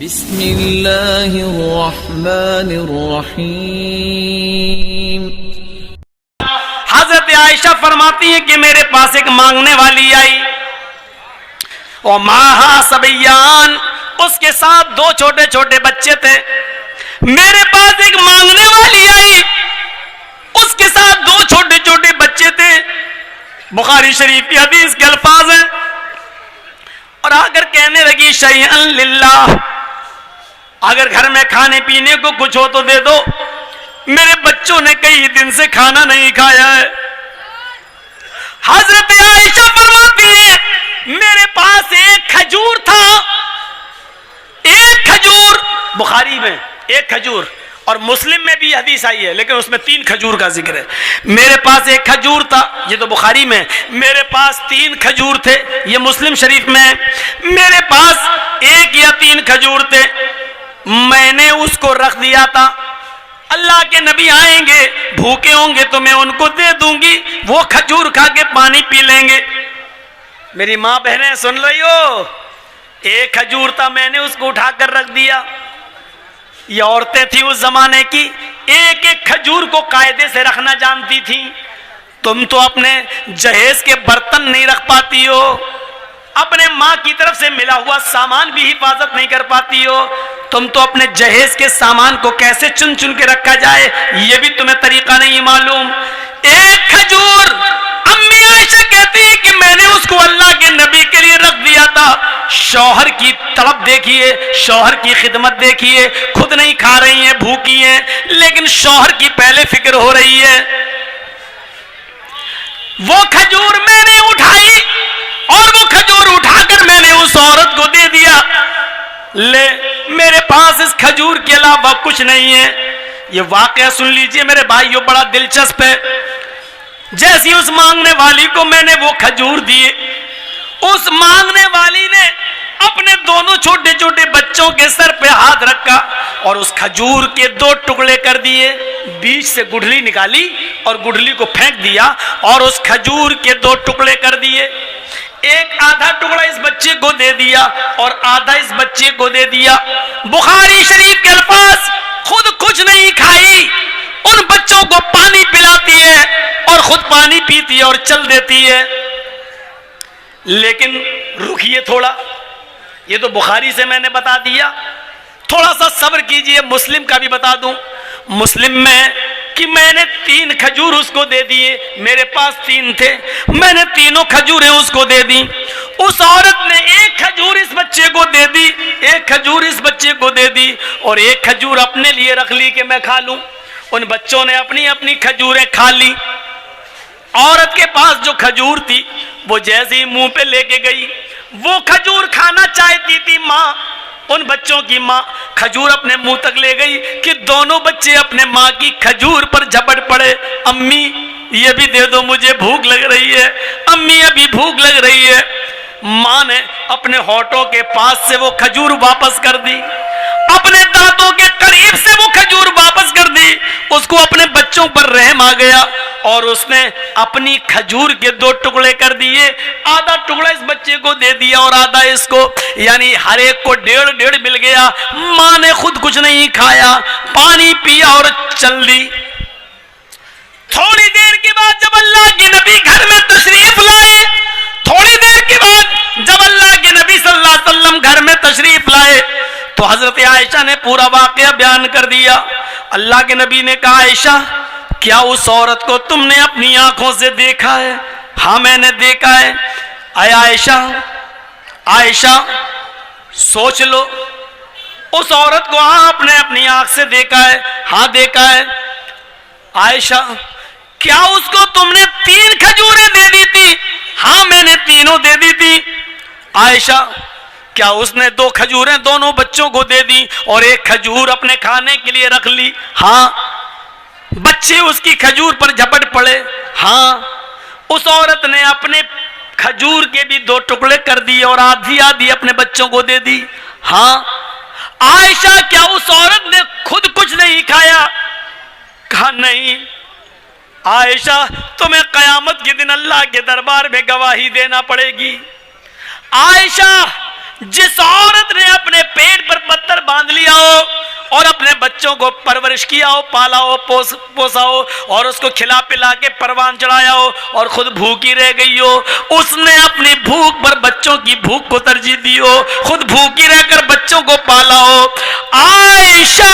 بسم اللہ الرحمن الرحیم۔ حضرت عائشہ فرماتی ہیں کہ میرے پاس ایک مانگنے والی آئی، وَمَعَهَا صَبِيَّانِ، اس کے ساتھ دو چھوٹے چھوٹے بچے تھے۔ میرے پاس ایک مانگنے والی آئی، اس کے ساتھ دو چھوٹے چھوٹے بچے تھے۔ بخاری شریف کی حدیث کے الفاظ ہیں، اور اگر کہنے لگی شیئا للہ، اگر گھر میں کھانے پینے کو کچھ ہو تو دے دو، میرے بچوں نے کئی دن سے کھانا نہیں کھایا ہے۔ حضرت عائشہ فرماتی ہیں میرے پاس ایک کھجور تھا، ایک کھجور، بخاری میں ایک کھجور، اور مسلم میں بھی حدیث آئی ہے لیکن اس میں 3 کھجور کا ذکر ہے۔ میرے پاس ایک کھجور تھا، یہ تو بخاری میں، میرے پاس 3 کھجور تھے، یہ مسلم شریف میں ہے۔ میرے پاس 1 یا 3 کھجور تھے، میں نے اس کو رکھ دیا تھا، اللہ کے نبی آئیں گے بھوکے ہوں گے تو میں ان کو دے دوں گی، وہ کھجور کھا کے پانی پی لیں گے۔ میری ماں بہنیں سن رہی ہو، ایک کھجور تھا، میں نے اس کو اٹھا کر رکھ دیا۔ یہ عورتیں تھیں اس زمانے کی، ایک ایک کھجور کو قاعدے سے رکھنا جانتی تھیں۔ تم تو اپنے جہیز کے برتن نہیں رکھ پاتی ہو، اپنے ماں کی طرف سے ملا ہوا سامان بھی حفاظت نہیں کر پاتی ہو، تم تو اپنے جہیز کے سامان کو کیسے چن چن کے رکھا جائے یہ بھی تمہیں طریقہ نہیں معلوم۔ ایک کھجور، امی عائشہ کہتی ہے کہ میں نے اس کو اللہ کے نبی کے لیے رکھ دیا تھا۔ شوہر کی طلب دیکھیے، شوہر کی خدمت دیکھیے، خود نہیں کھا رہی ہیں، بھوکی ہیں، لیکن شوہر کی پہلے فکر ہو رہی ہے۔ وہ کھجور میں نے اٹھائی اور وہ کھجور اٹھا کر میں نے اس عورت کو دے دیا۔ لے، میرے پاس اس کھجور کے علاوہ کچھ نہیں ہے۔ یہ واقعہ سن لیجئے میرے بھائیوں، بڑا دلچسپ ہے۔ جیسی اس مانگنے والی کو میں نے وہ کھجور دیے، اس مانگنے والی نے اپنے دونوں چھوٹے چھوٹے بچوں کے سر پہ ہاتھ رکھا اور اس کھجور کے 2 ٹکڑے کر دیے، بیچ سے گٹھلی نکالی اور گٹھلی کو پھینک دیا اور اس کھجور کے 2 ٹکڑے کر دیے۔ ایک آدھا ٹکڑا اس بچے کو دے دیا اور آدھا اس بچے کو دے دیا۔ بخاری شریف کے الفاظ، خود کچھ نہیں کھائی، ان بچوں کو پانی پلاتی ہے اور خود پانی پیتی ہے اور چل دیتی ہے۔ لیکن رکیے تھوڑا، یہ تو بخاری سے میں نے بتا دیا، تھوڑا سا صبر کیجئے، مسلم کا بھی بتا دوں۔ مسلم میں کہ میں نے 3 کھجور اس کو دے دیے، میرے پاس 3 تھے، میں نے تینوں کھجوریں اس کو دے دی۔ اس عورت نے 1 کھجور اس بچے کو دے دی، 1 کھجور اس بچے کو دے دی اور 1 کھجور اپنے لیے رکھ لی کہ میں کھا لوں۔ ان بچوں نے اپنی اپنی کھجوریں کھا لی۔ عورت کے پاس جو کھجور تھی وہ جیسے ہی منہ پہ لے کے گئی، وہ کھجور کھانا چاہتی تھی ماں، ان بچوں کی ماں کھجور اپنے منہ تک لے گئی کہ دونوں بچے اپنے ماں کی کھجور پر جھپٹ پڑے۔ امی یہ بھی دے دو، مجھے بھوک لگ رہی ہے، امی ابھی بھوک لگ رہی ہے۔ ماں نے اپنے ہونٹوں کے پاس سے وہ کھجور واپس کر دی، اپنے دانتوں کے قریب سے وہ کھجور واپس کر دی۔ اس کو اپنے بچوں پر رحم آ گیا اور اس نے اپنی کھجور کے 2 ٹکڑے کر دیے، آدھا ٹکڑا اس بچے کو دے دیا اور آدھا اس کو، یعنی ہر ایک کو 1.5 مل گیا۔ ماں نے خود کچھ نہیں کھایا، پانی پیا اور چل دی۔ تھوڑی دیر کے بعد جب اللہ کے نبی گھر میں تشریف لائے، تھوڑی دیر کے بعد جب اللہ کے نبی صلی اللہ علیہ وسلم گھر میں تشریف لائے تو حضرت عائشہ نے پورا واقعہ بیان کر دیا۔ اللہ کے نبی نے کہا، عائشہ کیا اس عورت کو تم نے اپنی آنکھوں سے دیکھا ہے؟ ہاں میں نے دیکھا ہے۔ اے عائشہ، عائشہ سوچ لو، اس عورت کو آپ نے اپنی آنکھ سے دیکھا ہے؟ ہاں دیکھا ہے۔ عائشہ کیا اس کو تم نے 3 کھجوریں دے دی تھی؟ ہاں میں نے تینوں دے دی تھی۔ عائشہ کیا اس نے 2 کھجوریں دونوں بچوں کو دے دی اور 1 کھجور اپنے کھانے کے لیے رکھ لی؟ ہاں۔ بچے اس کی کھجور پر جھپٹ پڑے؟ ہاں۔ اس عورت نے اپنے کھجور کے بھی 2 ٹکڑے کر دیے اور آدھی آدھی اپنے بچوں کو دے دی؟ ہاں۔ عائشہ کیا اس عورت نے خود کچھ نہیں کھایا؟ کہا نہیں۔ عائشہ تمہیں قیامت کے دن اللہ کے دربار میں گواہی دینا پڑے گی۔ عائشہ جس عورت نے اپنے پیٹ پر پتھر بچوں کو پرورش کیا ہو، پالا ہو، پوسا ہو اور اس کو کھلا پلا کے پروان چڑھایا ہو اور خود بھوکی رہ گئی ہو، اس نے اپنی بھوک پر بچوں کی بھوک کو ترجیح دی ہو، خود بھوکی رہ کر بچوں کو پالا ہو. عائشہ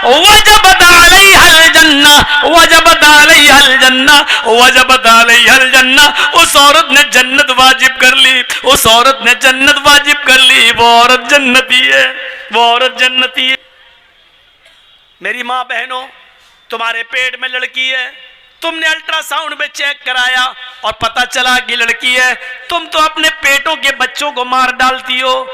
وجبت علیہا الجنہ، وجبت علیہا الجنہ، وجبت علیہا الجنہ. اس عورت نے جنت واجب کر لی، اس عورت نے جنت واجب کر لی. وہ عورت جنتی ہے، وہ عورت جنتی ہے. میری ماں بہنوں، تمہارے پیٹ میں لڑکی ہے، تم نے الٹرا ساؤنڈ میں چیک کرایا اور پتہ چلا کہ لڑکی ہے، تم تو اپنے پیٹوں کے بچوں کو مار ڈالتی ہو.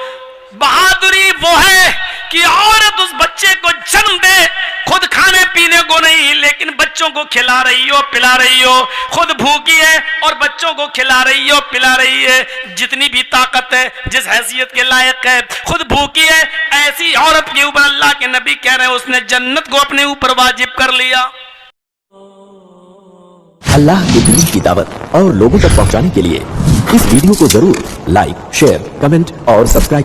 بہادری وہ ہے کہ عورت اس بچے کو جنم دے، خود کھانے پینے کو نہیں لیکن بچوں کو کھلا رہی ہو، پلا رہی ہو، خود بھوکی ہے اور بچوں کو کھلا رہی ہو، پلا رہی ہے. جتنی بھی طاقت ہے، جس حیثیت کے لائق ہے، خود بھوکی ہے. ایسی عورت کے اوپر اللہ کے نبی کہہ رہے ہیں اس نے جنت کو اپنے اوپر واجب کر لیا. اللہ کے دین کی دعوت اور لوگوں تک پہنچانے کے لیے اس ویڈیو کو ضرور لائک، شیئر، کمنٹ اور سبسکرائب